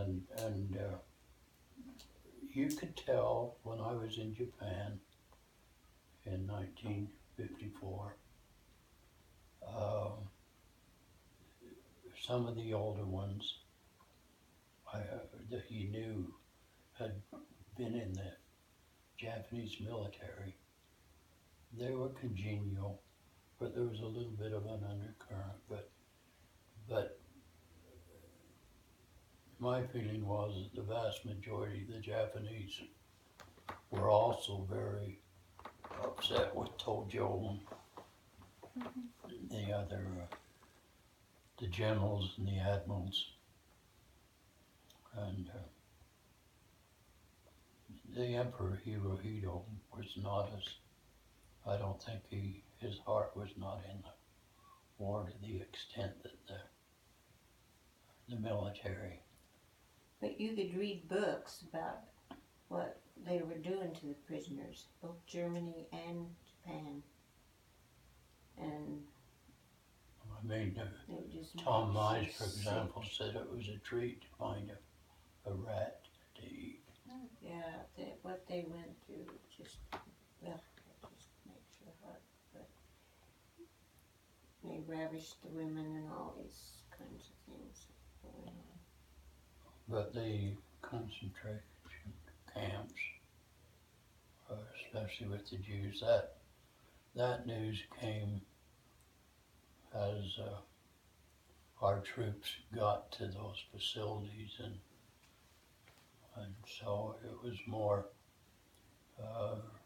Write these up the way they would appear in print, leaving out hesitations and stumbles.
and you could tell when I was in Japan in 1954, some of the older ones that you knew had been in the Japanese military. They were congenial, but there was a little bit of an undercurrent. But my feeling was that the vast majority of the Japanese were also very upset with Tojo and the other, the generals and the admirals. And the Emperor Hirohito was not as, I don't think his heart was not in the war to the extent that the military. But you could read books about what they were doing to the prisoners, both Germany and Japan. And I mean, just Tom Mize, for example, said it was a treat to find a rat to eat. Yeah, what they went through just, well, it just makes your heart. But they ravished the women and all these kinds of things going on. But the concentration camps, especially with the Jews, that news came as our troops got to those facilities, and so it was more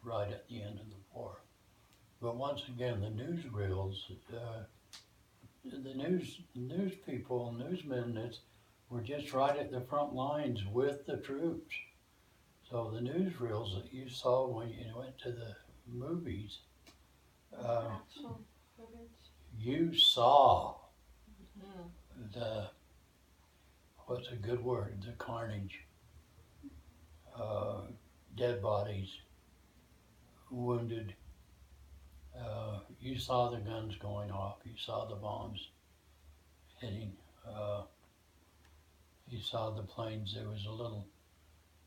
right at the end of the war. But once again, the newsreels, the news people, newsmen, were just right at the front lines with the troops. So the newsreels that you saw when you went to the movies, you saw the, what's a good word, the carnage, dead bodies, wounded. You saw the guns going off, you saw the bombs hitting, you saw the planes. There was a little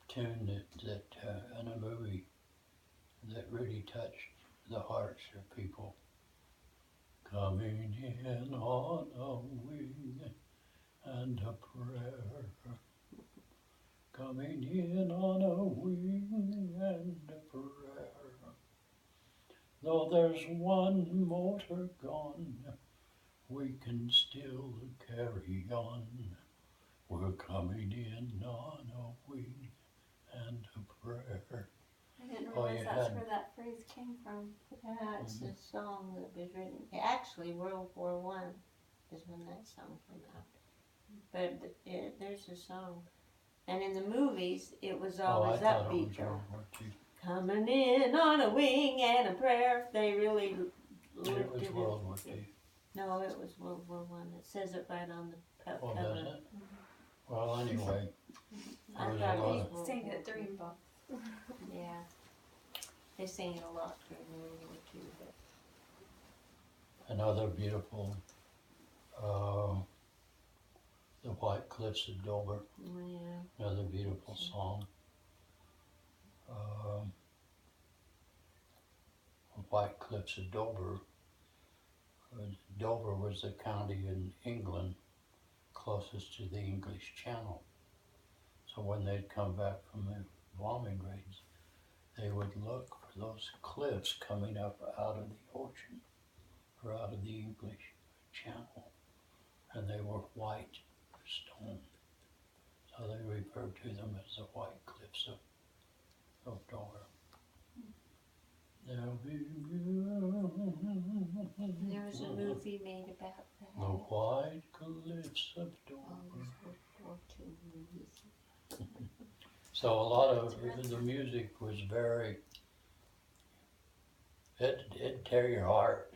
tune that in a movie that really touched the hearts of people. Coming in on a wing and a prayer. Coming in on a wing and a prayer. Though there's one motor gone, we can still carry on. We're coming in on a wing and a prayer. I didn't realize that's where that phrase came from. Yeah, it's a song that was written, actually World War I is when that song came out. But there's a song, and in the movies it was always upbeat though. Coming in on a wing and a prayer. They really it was World War II. No, it was World War I. It says it right on the cover. Oh, does it? Well, anyway. I thought it was sang it during both. Yeah. They sang it a lot during World War II. But another beautiful, The White Cliffs of Dover. Oh, yeah. Another beautiful song. The White Cliffs of Dover. Dover was the county in England closest to the English Channel. So when they'd come back from the bombing raids, they would look for those cliffs coming up out of the ocean or out of the English Channel, and they were white stone. So they referred to them as the White Cliffs of Dover. There'll be there was a movie made about that. the White Cliffs of Dover. All these World War II movies. So a lot of the music was very, it'd tear your heart.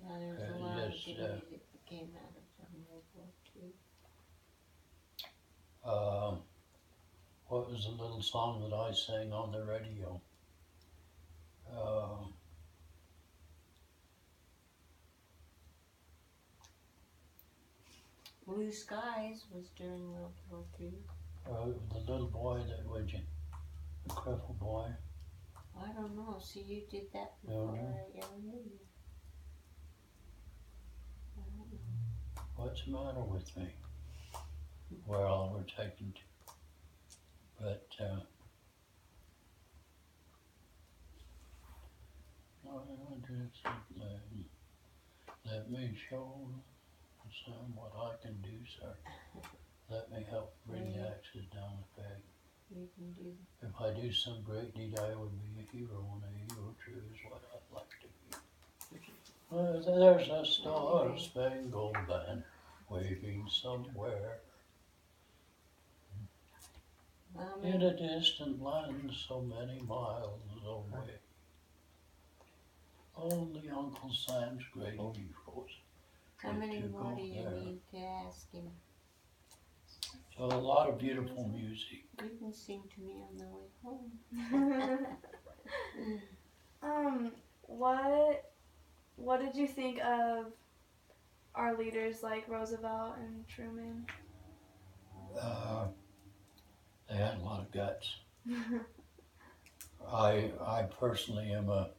Yeah, there was a lot of good music that came out of World War II. What was the little song that I sang on the radio? Blue Skies was during World War II. The little boy that was the crippled boy. I don't know. See, you did that No, before no. I ever knew you. I don't know. What's the matter with me? Where all we're taken to. But, let me show Sam what I can do, sir. Let me help bring the axes down the peg. You can do. If I do some great deed, I would be a hero, and a hero true is what I'd like to be. Well, there's a star-spangled banner waving somewhere in a distant land so many miles away. Only Uncle Sam's great heroes How get many to more go do you there. need to ask him? So a lot of beautiful music. You can sing to me on the way home. What did you think of our leaders like Roosevelt and Truman? They had a lot of guts. I personally am a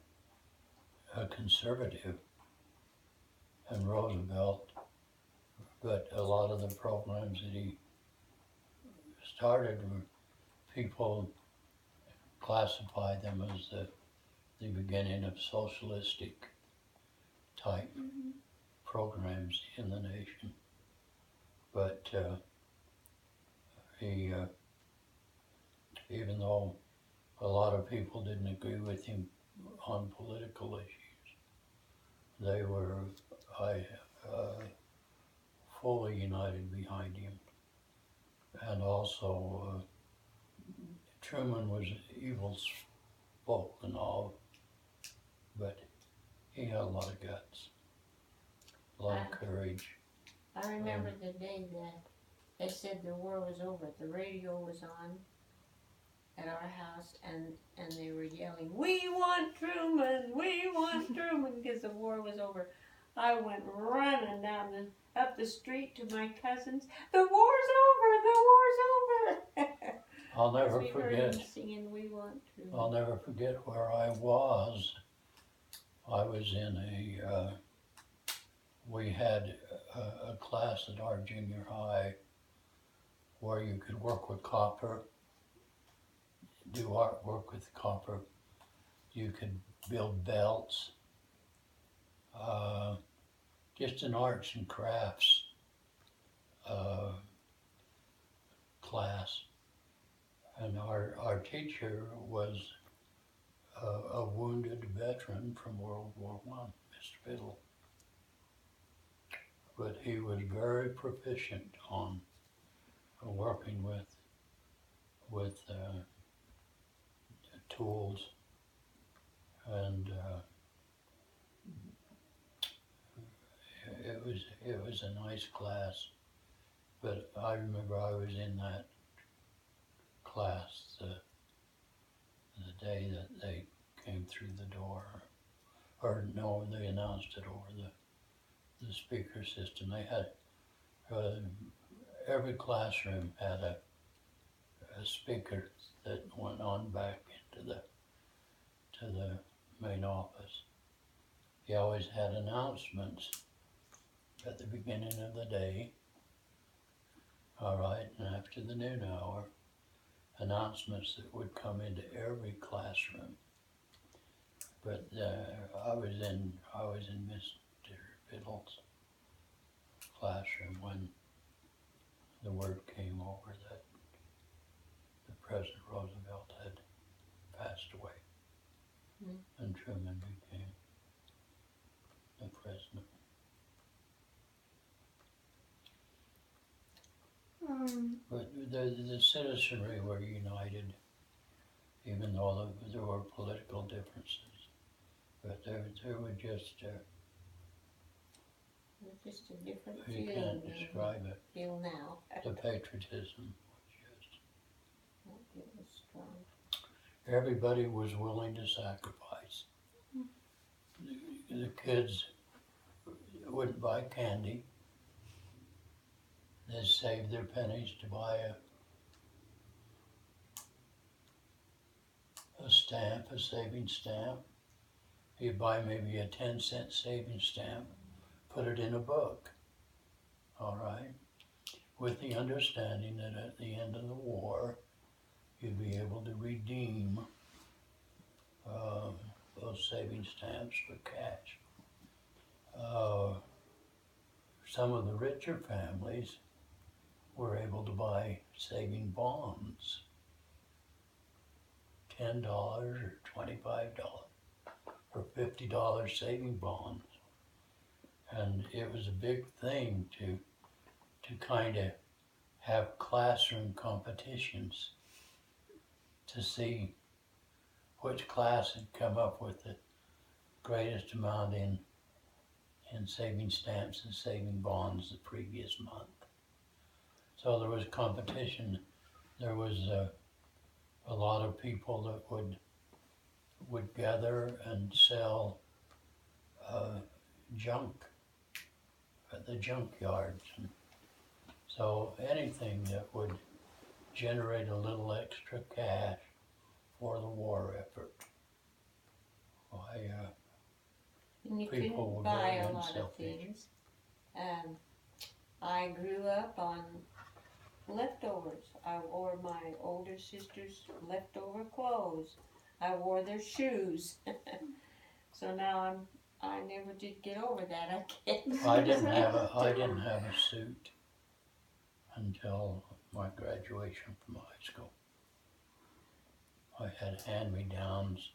conservative, and Roosevelt, but a lot of the programs that he started, people classified them as the beginning of socialistic type programs in the nation. But he, even though a lot of people didn't agree with him on political issues, they were fully united behind him. And also, Truman was evil spoken of, but he had a lot of guts, a lot of courage. I remember the day that they said the war was over. The radio was on at our house, and they were yelling, "We want Truman! We want Truman!" because the war was over. I went running up the street to my cousins. The war's over! The war's over! I'll never we forget. Heard them singing, "We want Truman." I'll never forget where I was. I was in we had a class at our junior high where you could work with copper, do artwork with copper. You could build belts, just an arts and crafts class. And our teacher was a wounded veteran from World War I, Mr. Biddle. But he was very proficient on working with tools, and it was a nice class. But I remember I was in that class the day that they came through the door, or no, they announced it over the speaker system. They had every classroom had a speaker that went on back into the main office. He always had announcements at the beginning of the day, all right, and after the noon hour, announcements that would come into every classroom. But I was in Mr. Biddle's classroom when the word came over that the President Roosevelt had passed away, and Truman became the president. But the citizenry were united, even though there were political differences. But there were just just a different you feeling. can't describe it. Feel now. The patriotism was just. It was strong. Everybody was willing to sacrifice. The kids wouldn't buy candy. They'd save their pennies to buy a stamp, a savings stamp. You'd buy maybe a 10-cent savings stamp, put it in a book, all right? With the understanding that at the end of the war, you'd be able to redeem those savings stamps for cash. Some of the richer families were able to buy saving bonds, $10 or $25 or $50 saving bonds. And it was a big thing to kind of have classroom competitions to see which class had come up with the greatest amount in saving stamps and saving bonds the previous month. So there was competition. There was a lot of people that would gather and sell junk at the junkyards. And so anything that would generate a little extra cash for the war effort. And you People couldn't were buy very a lot of unselfish. things. I grew up on leftovers. I wore my older sister's leftover clothes. I wore their shoes. So now I never did get over that, I guess. I didn't have a suit until my graduation from high school. I had hand-me-downs,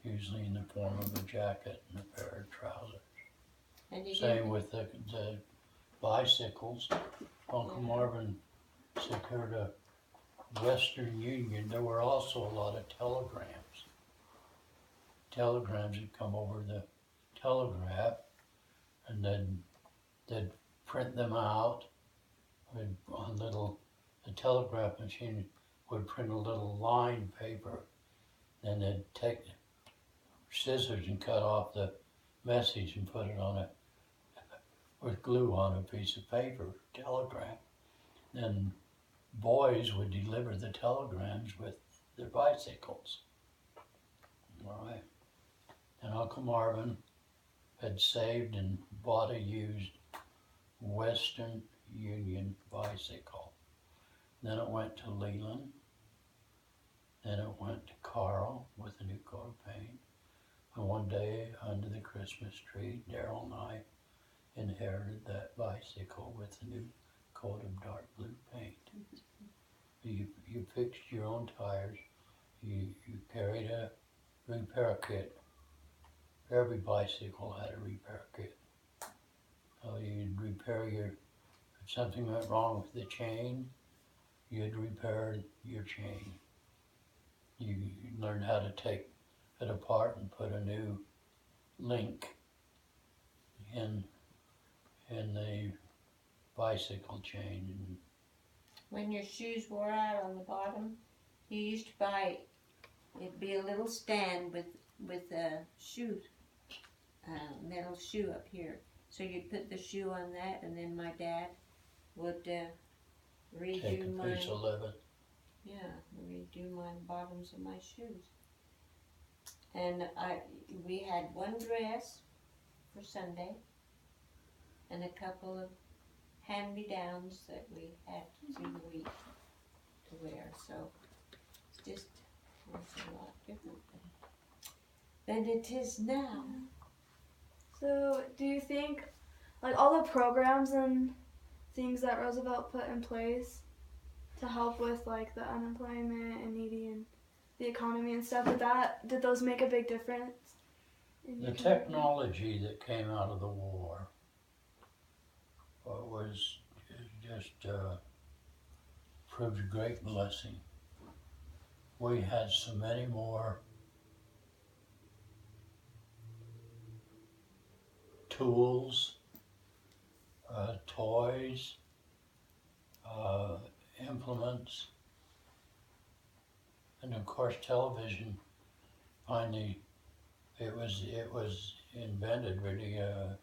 usually in the form of a jacket and a pair of trousers. And you Same with the bicycles. Uncle Marvin secured a Western Union. There were also a lot of telegrams. Telegrams would come over the telegraph, and then they'd print them out on the telegraph machine would print a little line paper. Then they'd take scissors and cut off the message and put it on with glue on a piece of paper, telegram. Then boys would deliver the telegrams with their bicycles. All right. And Uncle Marvin had saved and bought a used Western Union bicycle. Then it went to Leland. Then it went to Carl with a new coat of paint. And one day under the Christmas tree, Darrell and I inherited that bicycle with a new coat of dark blue paint. You fixed your own tires. You carried a repair kit. Every bicycle had a repair kit. So you'd repair if something went wrong with the chain, you'd repair your chain. You learned how to take it apart and put a new link in the bicycle chain. When your shoes wore out on the bottom, you used to buy, it'd be a little stand with a shoe, metal shoe up here. So you'd put the shoe on that, and then my dad would Take redo a piece of leather. redo my bottoms of my shoes. And we had one dress for Sunday, and a couple of hand-me-downs that we had through the week to wear. So it's a lot different than it is now. So, do you think, like, all the programs and things that Roosevelt put in place to help with, like, the unemployment and needy and the economy and stuff, did those make a big difference? The technology that came out of the war was just proved a great blessing. We had so many more tools, toys, implements, and of course television. Finally, it was invented really in